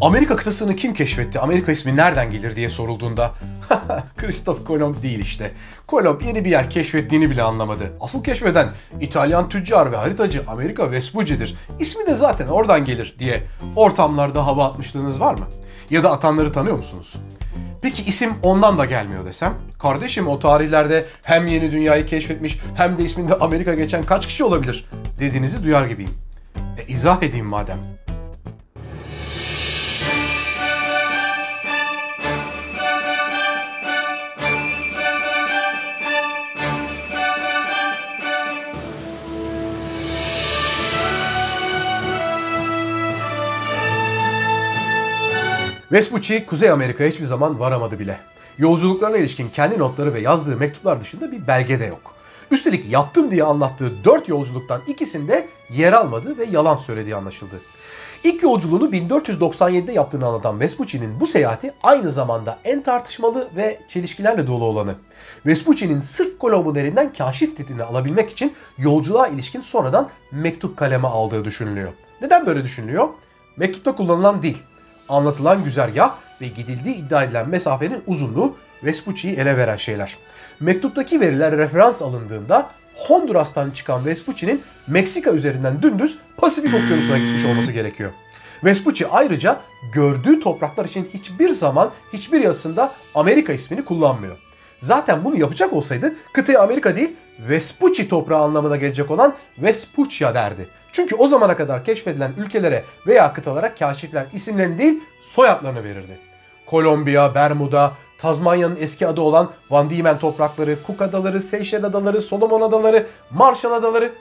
Amerika kıtasını kim keşfetti, Amerika ismi nereden gelir diye sorulduğunda Christoph Kolomb değil işte. Kolomb yeni bir yer keşfettiğini bile anlamadı. Asıl keşfeden İtalyan tüccar ve haritacı Amerigo Vespucci'dir. İsmi de zaten oradan gelir diye ortamlarda hava atmışlığınız var mı? Ya da atanları tanıyor musunuz? Peki isim ondan da gelmiyor desem? Kardeşim o tarihlerde hem yeni dünyayı keşfetmiş hem de isminde Amerika geçen kaç kişi olabilir dediğinizi duyar gibiyim. İzah edeyim madem. Vespucci, Kuzey Amerika'ya hiçbir zaman varamadı bile. Yolculuklarına ilişkin kendi notları ve yazdığı mektuplar dışında bir belge de yok. Üstelik yaptım diye anlattığı 4 yolculuktan ikisinde yer almadı ve yalan söylediği anlaşıldı. İlk yolculuğunu 1497'de yaptığını anlatan Vespucci'nin bu seyahati aynı zamanda en tartışmalı ve çelişkilerle dolu olanı. Vespucci'nin sırf Kolomb'un elinden kaşif titrini alabilmek için yolculuğa ilişkin sonradan mektup kaleme aldığı düşünülüyor. Neden böyle düşünülüyor? Mektupta kullanılan dil, anlatılan güzergah ve gidildiği iddia edilen mesafenin uzunluğu Vespucci'yi ele veren şeyler. Mektuptaki veriler referans alındığında Honduras'tan çıkan Vespucci'nin Meksika üzerinden dümdüz Pasifik Okyanusu'na gitmiş olması gerekiyor. Vespucci ayrıca gördüğü topraklar için hiçbir zaman hiçbir yazısında Amerika ismini kullanmıyor. Zaten bunu yapacak olsaydı kıtaya Amerika değil Vespucci toprağı anlamına gelecek olan Vespuccia derdi. Çünkü o zamana kadar keşfedilen ülkelere veya kıtalara kaşifler isimlerini değil soyadlarını verirdi. Kolombiya, Bermuda, Tazmanya'nın eski adı olan Van Diemen toprakları, Cook Adaları, Seyşel Adaları, Solomon Adaları, Marshall Adaları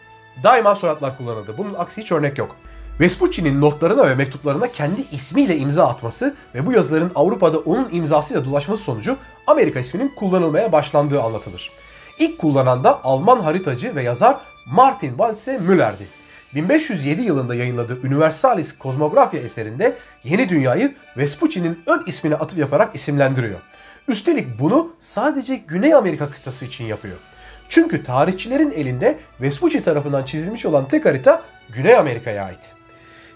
daima soyadlar kullanıldı. Bunun aksi hiç örnek yok. Vespucci'nin notlarına ve mektuplarına kendi ismiyle imza atması ve bu yazıların Avrupa'da onun imzasıyla dolaşması sonucu Amerika isminin kullanılmaya başlandığı anlatılır. İlk kullanan da Alman haritacı ve yazar Martin Waltze Müller'di. 1507 yılında yayınladığı Universalis Kozmografya eserinde yeni dünyayı Vespucci'nin ön ismine atıf yaparak isimlendiriyor. Üstelik bunu sadece Güney Amerika kıtası için yapıyor. Çünkü tarihçilerin elinde Vespucci tarafından çizilmiş olan tek harita Güney Amerika'ya ait.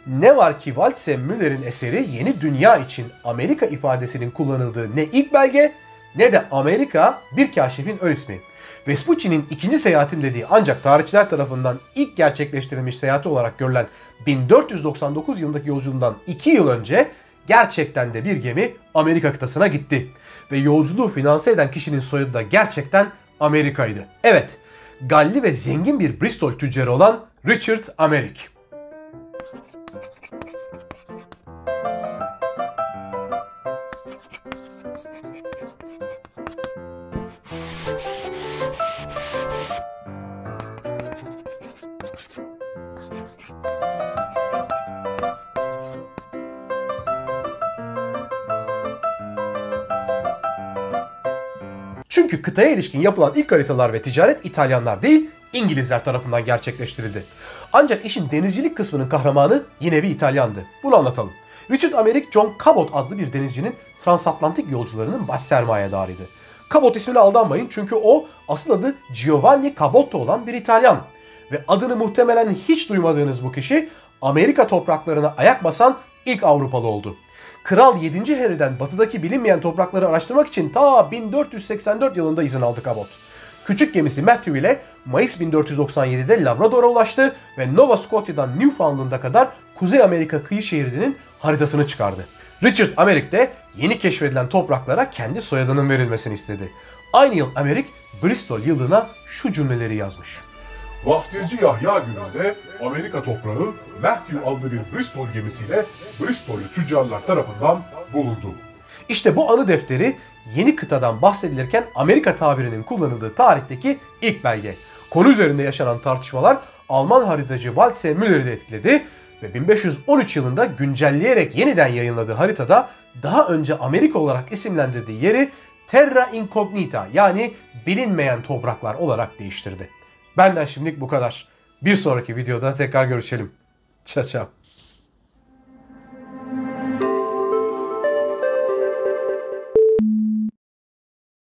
Ne var ki Waltze Müller'in eseri yeni dünya için Amerika ifadesinin kullanıldığı ne ilk belge ne de Amerika bir kaşifin ön ismi. Vespucci'nin ikinci seyahatim dediği ancak tarihçiler tarafından ilk gerçekleştirilmiş seyahati olarak görülen 1499 yılındaki yolculuğundan 2 yıl önce gerçekten de bir gemi Amerika kıtasına gitti. Ve yolculuğu finanse eden kişinin soyadı da gerçekten Amerika'ydı. Evet, Galli ve zengin bir Bristol tüccarı olan Richard Americ. Çünkü kıtaya ilişkin yapılan ilk haritalar ve ticaret İtalyanlar değil, İngilizler tarafından gerçekleştirildi. Ancak işin denizcilik kısmının kahramanı yine bir İtalyandı. Bunu anlatalım. Richard Americ, John Cabot adlı bir denizcinin transatlantik yolcularının baş sermayedarıydı. Cabot ismine aldanmayın çünkü o asıl adı Giovanni Caboto olan bir İtalyan. Ve adını muhtemelen hiç duymadığınız bu kişi Amerika topraklarına ayak basan ilk Avrupalı oldu. Kral 7. Henry'den batıdaki bilinmeyen toprakları araştırmak için ta 1484 yılında izin aldı Cabot. Küçük gemisi Matthew ile Mayıs 1497'de Labrador'a ulaştı ve Nova Scotia'dan Newfoundland'a kadar Kuzey Amerika kıyı şeridinin haritasını çıkardı. Richard Americ de yeni keşfedilen topraklara kendi soyadının verilmesini istedi. Aynı yıl Americ, Bristol yıldığına şu cümleleri yazmış. Vaftizci Yahya gününde Amerika toprağı Matthew adlı bir Bristol gemisiyle Bristol'ü tüccarlar tarafından bulundu. İşte bu anı defteri yeni kıtadan bahsedilirken Amerika tabirinin kullanıldığı tarihteki ilk belge. Konu üzerinde yaşanan tartışmalar Alman haritacı Waltze Müller'i de etkiledi ve 1513 yılında güncelleyerek yeniden yayınladığı haritada daha önce Amerika olarak isimlendirdiği yeri Terra Incognita yani bilinmeyen topraklar olarak değiştirdi. Benden şimdilik bu kadar. Bir sonraki videoda tekrar görüşelim. Ciao ciao.